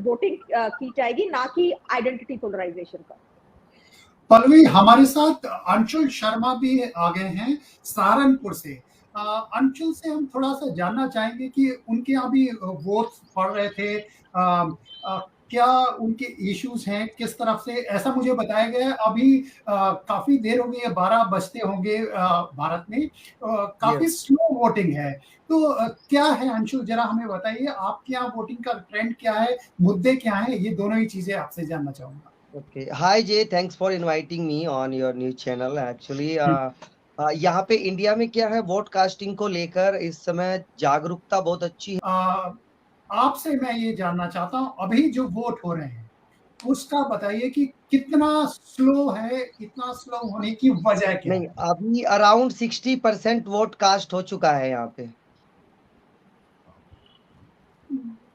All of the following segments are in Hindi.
वोटिंग की जाएगी, ना कि आइडेंटिटी पोलराइजेशन का। पल्लवी, हमारे साथ अंशुल शर्मा भी आ गए हैं सहारनपुर से। अंशुल से हम थोड़ा सा जानना चाहेंगे कि उनके यहाँ भी वोट पड़ रहे थे, क्या उनके इश्यूज हैं, किस तरफ से, ऐसा मुझे बताया गया है। अभी काफी देर हो गई है, 12 बजते होंगे भारत में, काफी स्लो वोटिंग है। तो क्या है अंशुल, जरा हमें बताइए आपके यहाँ वोटिंग का ट्रेंड क्या है, मुद्दे क्या है, ये दोनों ही चीजें आपसे जानना चाहूंगा। Okay. Hi Jay, thanks for inviting me on your new channel. Actually, यहाँ पे इंडिया में क्या है, वोट कास्टिंग को लेकर इस समय जागरूकता बहुत अच्छी है। आपसे मैं ये जानना चाहता हूँ, अभी जो वोट हो रहे हैं उसका बताइए कि कितना स्लो है, इतना स्लो होने की वजह क्या नहीं, है? अभी अराउंड 60% वोट कास्ट हो चुका है यहाँ पे।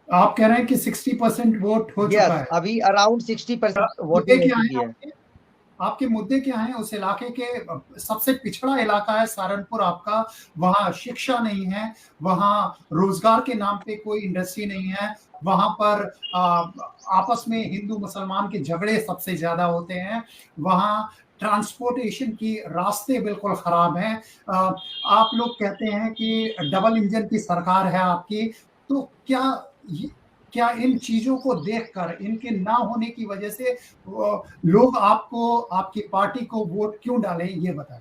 आप कह रहे हैं कि 60% वोट हो चुका है? अभी अराउंड 60% मुद्दे वोटिंग हो क्या चुकी है है। आपके मुद्दे क्या हैं उस इलाके के? सबसे पिछड़ा इलाका है सहारनपुर आपका, वहां शिक्षा नहीं है, वहां रोजगार के नाम पे कोई इंडस्ट्री नहीं है, वहां पर आपस में हिंदू मुसलमान के झगड़े सबसे ज्यादा होते हैं, वहां ट्रांसपोर्टेशन की रास्ते बिल्कुल खराब हैं। आप लोग कहते हैं कि डबल इंजन की सरकार है आपकी, तो क्या इन चीजों को देखकर, इनके ना होने की वजह से लोग आपको, आपकी पार्टी को वोट क्यों डालें, ये बताएं।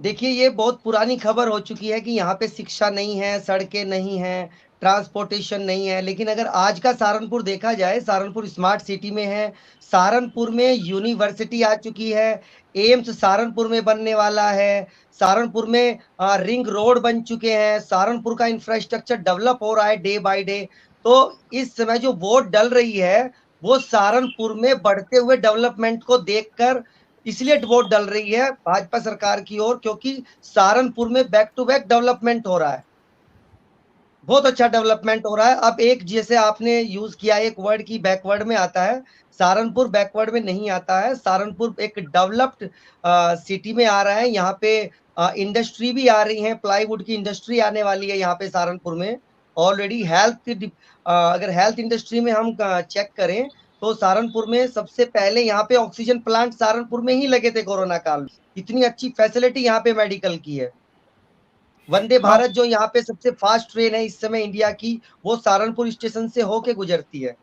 देखिए, ये बहुत पुरानी खबर हो चुकी है कि यहाँ पे शिक्षा नहीं है, सड़कें नहीं है, ट्रांसपोर्टेशन नहीं है। लेकिन अगर आज का सहारनपुर देखा जाए, सहारनपुर स्मार्ट सिटी में है, सहारनपुर में यूनिवर्सिटी आ चुकी है, एम्स सहारनपुर में बनने वाला है, सहारनपुर में रिंग रोड बन चुके हैं, सहारनपुर का इंफ्रास्ट्रक्चर डेवलप हो रहा है डे बाय डे। तो इस समय जो वोट डल रही है वो सहारनपुर में बढ़ते हुए डेवलपमेंट को देखकर इसलिए वोट डल रही है भाजपा सरकार की ओर, क्योंकि सहारनपुर में बैक टू बैक डेवलपमेंट हो रहा है, बहुत अच्छा डेवलपमेंट हो रहा है। अब एक जैसे आपने यूज किया एक वर्ड की बैकवर्ड में आता है, सहारनपुर बैकवर्ड में नहीं आता है। सहारनपुर एक डेवलप्ड सिटी में आ रहा है। यहाँ पे इंडस्ट्री भी आ रही है, प्लाईवुड की इंडस्ट्री आने वाली है यहाँ पे सहारनपुर में ऑलरेडी। अगर हेल्थ इंडस्ट्री में हम चेक करें तो सहारनपुर में सबसे पहले यहाँ पे ऑक्सीजन प्लांट सहारनपुर में ही लगे थे कोरोना काल में। इतनी अच्छी फैसिलिटी यहाँ पे मेडिकल की है। वंदे भारत जो यहाँ पे सबसे फास्ट ट्रेन है इस समय इंडिया की, वो सहारनपुर स्टेशन से होके गुजरती है।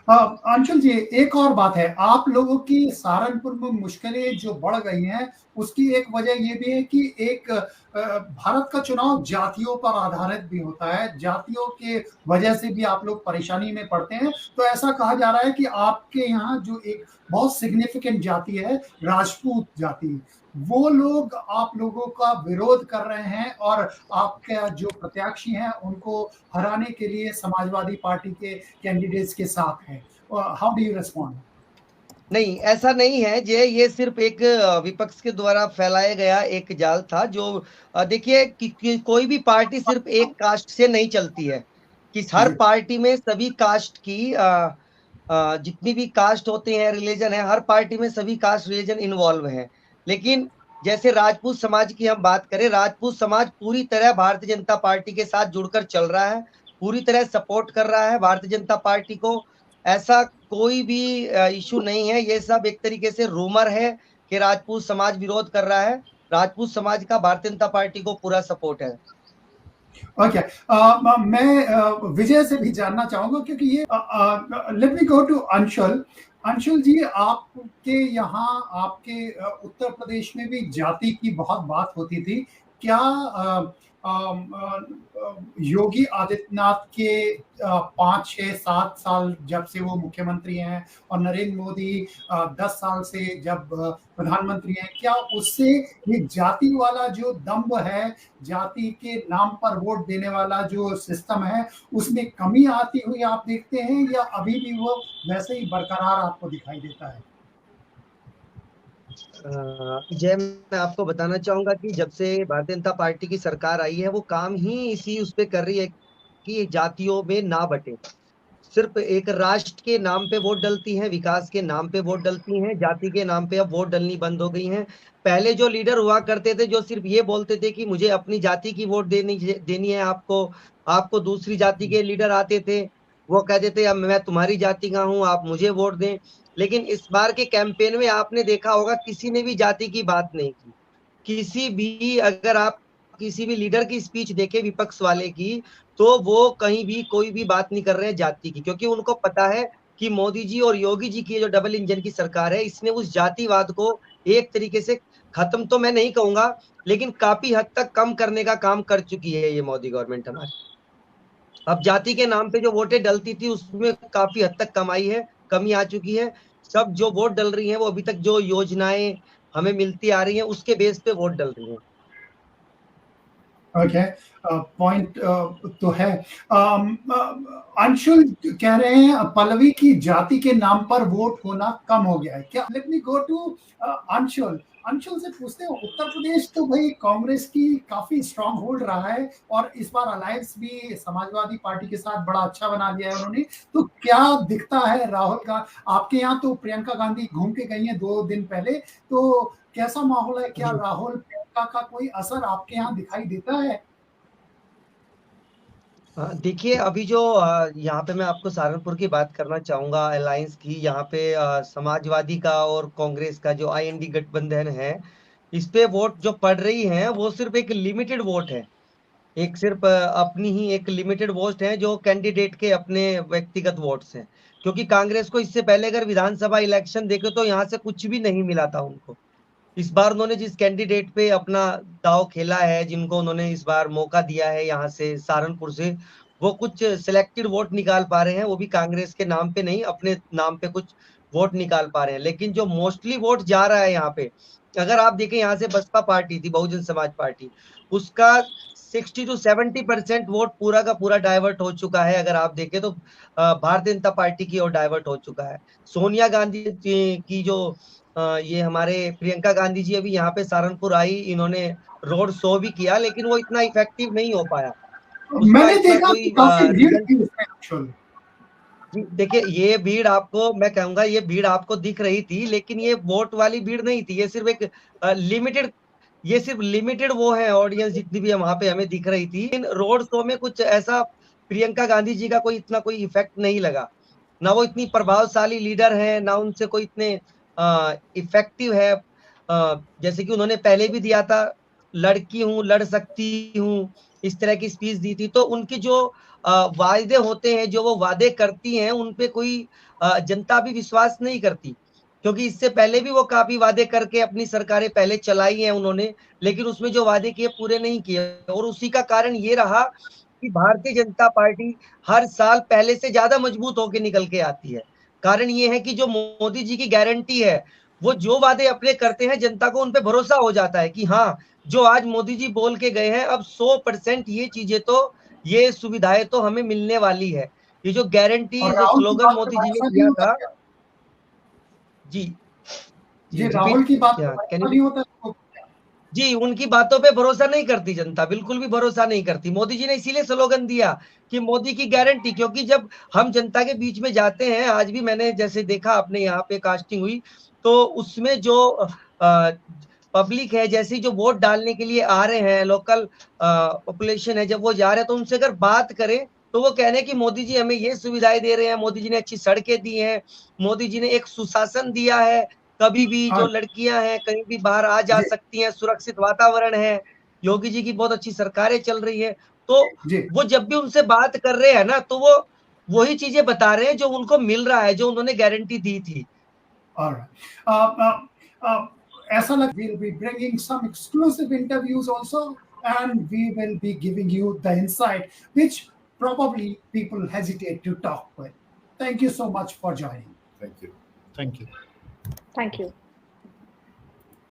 अंशुल जी, एक और बात है, आप लोगों की सहारनपुर में मुश्किलें जो बढ़ गई हैं उसकी एक वजह ये भी है कि एक भारत का चुनाव जातियों पर आधारित भी होता है, जातियों के वजह से भी आप लोग परेशानी में पड़ते हैं। तो ऐसा कहा जा रहा है कि आपके यहाँ जो एक बहुत सिग्निफिकेंट जाति है, राजपूत जाति, वो लोग आप लोगों का विरोध कर रहे हैं और आपके जो प्रत्याशी हैं उनको हराने के लिए समाजवादी पार्टी के कैंडिडेट्स के साथ हैं। How do you respond? नहीं, ऐसा नहीं है ये सिर्फ एक विपक्ष के द्वारा फैलाया गया एक जाल था। जो देखिए कि कोई भी पार्टी सिर्फ एक कास्ट से नहीं चलती है, कि हर पार्टी में सभी कास्ट की जितनी भी कास्ट होते हैं, रिलीजन है, हर पार्टी में सभी कास्ट रिलीजन इन्वॉल्व है। लेकिन जैसे राजपूत समाज की हम बात करें, राजपूत समाज पूरी तरह भारतीय जनता पार्टी के साथ जुड़कर चल रहा है, पूरी तरह सपोर्ट कर रहा है भारतीय जनता पार्टी को। ऐसा कोई भी इशू नहीं है, ये सब एक तरीके से रूमर है कि राजपूत समाज विरोध कर रहा है। राजपूत समाज का भारतीय जनता पार्टी को पूरा सपोर्ट है। ओके, मैं विजय से भी जानना चाहूंगा, क्योंकि ये let me go to Anshul. Anshul ji, आपके यहाँ, आपके उत्तर प्रदेश में भी जाति की बहुत बात होती थी। क्या योगी आदित्यनाथ के 5, 6, 7 साल जब से वो मुख्यमंत्री हैं और नरेंद्र मोदी 10 साल से जब प्रधानमंत्री हैं, क्या उससे ये जाति वाला जो दंभ है, जाति के नाम पर वोट देने वाला जो सिस्टम है, उसमें कमी आती हुई आप देखते हैं, या अभी भी वो वैसे ही बरकरार आपको दिखाई देता है? जय, मैं आपको बताना चाहूंगा कि जब से भारतीय जनता पार्टी की सरकार आई है वो काम ही इसी उस पे कर रही है कि जातियों में ना बटे। सिर्फ एक राष्ट्र के नाम पे वोट डलती है, विकास के नाम पे वोट डलती हैं, जाति के नाम पे अब वोट डलनी बंद हो गई हैं। पहले जो लीडर हुआ करते थे जो सिर्फ ये बोलते थे कि मुझे अपनी जाति की वोट देनी है आपको दूसरी जाति के लीडर आते थे, वो कह देते अब मैं तुम्हारी जाति का हूँ, आप मुझे वोट दें। लेकिन इस बार के कैंपेन में आपने देखा होगा किसी ने भी जाति की बात नहीं की। किसी भी, अगर आप किसी भी लीडर की स्पीच देखे विपक्ष वाले की, तो वो कहीं भी कोई भी बात नहीं कर रहे हैं जाति की, क्योंकि उनको पता है कि मोदी जी और योगी जी की जो डबल इंजन की सरकार है, इसने उस जातिवाद को एक तरीके से खत्म तो मैं नहीं कहूंगा, लेकिन काफी हद तक कम करने का काम कर चुकी है ये मोदी गवर्नमेंट हमारी। अब जाति के नाम पे जो वोटें डलती थी उसमें काफी हद तक कमी आ चुकी है। सब जो वोट डल रही हैं वो अभी तक जो योजनाएं हमें मिलती आ रही हैं उसके बेस पे वोट डल रही हैं। ओके, पॉइंट तो है। अंशुल कह रहे हैं पल्लवी की जाति के नाम पर वोट होना कम हो गया है क्या? Let me go to Anshul. Anshul से पूछते हैं, उत्तर प्रदेश तो भाई कांग्रेस की काफी स्ट्रांग होल्ड रहा है और इस बार अलायंस भी समाजवादी पार्टी के साथ बड़ा अच्छा बना लिया है उन्होंने, तो क्या दिखता है राहुल का? आपके यहाँ तो प्रियंका गांधी घूम के गई हैं 2 दिन पहले, तो कैसा माहौल है? क्या राहुल प्रियंका का कोई असर आपके यहाँ दिखाई देता है? देखिए अभी जो यहाँ पे मैं आपको सहारनपुर की बात करना चाहूंगा अलायंस की। यहाँ पे समाजवादी का और कांग्रेस का जो आईएनडी गठबंधन है, इस पे वोट जो पड़ रही है वो सिर्फ एक लिमिटेड वोट है, एक सिर्फ अपनी ही एक लिमिटेड वोट है जो कैंडिडेट के अपने व्यक्तिगत वोट्स हैं। क्योंकि कांग्रेस को इससे पहले अगर विधानसभा इलेक्शन देखे तो यहाँ से कुछ भी नहीं मिला था उनको। इस बार उन्होंने जिस कैंडिडेट पे अपना दाव खेला है, जिनको उन्होंने इस बार मौका दिया है यहाँ से सहारनपुर से, वो कुछ सिलेक्टेड वोट निकाल पा रहे हैं, वो भी कांग्रेस के नाम पे नहीं, अपने नाम पे कुछ वोट निकाल पा रहे हैं। लेकिन जो मोस्टली वोट जा रहा है यहाँ पे, अगर आप देखें यहाँ से बसपा पार्टी थी, बहुजन समाज पार्टी, उसका 60 to 70% वोट पूरा का पूरा डाइवर्ट हो चुका है। अगर आप देखें तो भारतीय जनता पार्टी की ओर डाइवर्ट हो चुका है। सोनिया गांधी की जो ये हमारे प्रियंका गांधी जी अभी यहाँ पे सहारनपुर आई, इन्होंने रोड शो भी किया, लेकिन वो इतना इफेक्टिव नहीं हो पाया। मैंने देखा कि काफी भीड़ थी उसमें एक्चुअली। देखिए ये भीड़ आपको, मैं कहूंगा ये भीड़ आपको दिख रही थी, लेकिन ये वोट वाली भीड़ नहीं थी, ये सिर्फ एक लिमिटेड वो है ऑडियंस जितनी भी वहां पे हमें दिख रही थी। इन रोड शो में कुछ ऐसा प्रियंका गांधी जी का कोई इतना कोई इफेक्ट नहीं लगा, ना वो इतनी प्रभावशाली लीडर है, ना उनसे कोई इतने इफेक्टिव है। जैसे कि उन्होंने पहले भी दिया था, लड़की हूँ लड़ सकती हूँ, इस तरह की स्पीच दी थी। तो उनके जो वायदे होते हैं, जो वो वादे करती हैं, उन पे कोई जनता भी विश्वास नहीं करती, क्योंकि इससे पहले भी वो काफी वादे करके अपनी सरकारें पहले चलाई हैं उन्होंने, लेकिन उसमें जो वादे किए पूरे नहीं किए। और उसी का कारण ये रहा कि भारतीय जनता पार्टी हर साल पहले से ज्यादा मजबूत होकर निकल के आती है। कारण ये है कि जो मोदी जी की गारंटी है, वो जो वादे अपने करते हैं, जनता को उन पे भरोसा हो जाता है कि हाँ, जो आज मोदी जी बोल के गए हैं, अब 100% ये चीजें तो, ये सुविधाएं तो हमें मिलने वाली है। ये जो गारंटी, जो स्लोगन मोदी जी ने दिया था, जी राहुल की बात नहीं होता जी, उनकी बातों पे भरोसा नहीं करती जनता, बिल्कुल भी भरोसा नहीं करती। मोदी जी ने इसीलिए स्लोगन दिया कि मोदी की गारंटी, क्योंकि जब हम जनता के बीच में जाते हैं, आज भी मैंने जैसे देखा अपने यहाँ पे कास्टिंग हुई, तो उसमें जो पब्लिक है, जैसे जो वोट डालने के लिए आ रहे हैं, लोकल पॉपुलेशन है, जब वो जा रहे हैं तो उनसे अगर बात करें तो वो कह रहे हैं कि मोदी जी हमें ये सुविधाएं दे रहे हैं, मोदी जी ने अच्छी सड़कें दी हैं, मोदी जी ने एक सुशासन दिया है, कभी भी जो लड़कियां हैं कहीं भी बाहर आ जा सकती हैं, सुरक्षित वातावरण है, योगी जी की बहुत अच्छी सरकारें चल रही है। तो वो जब भी उनसे बात कर रहे हैं ना, तो वो वही चीजें बता रहे हैं जो उनको मिल रहा है, जो उन्होंने गारंटी दी थी। ऐसा लग, we'll be bringing some exclusive interviews also, and we will be giving you the insight which probably people hesitate to talk with. Thank you so much for joining. Thank you. Thank you.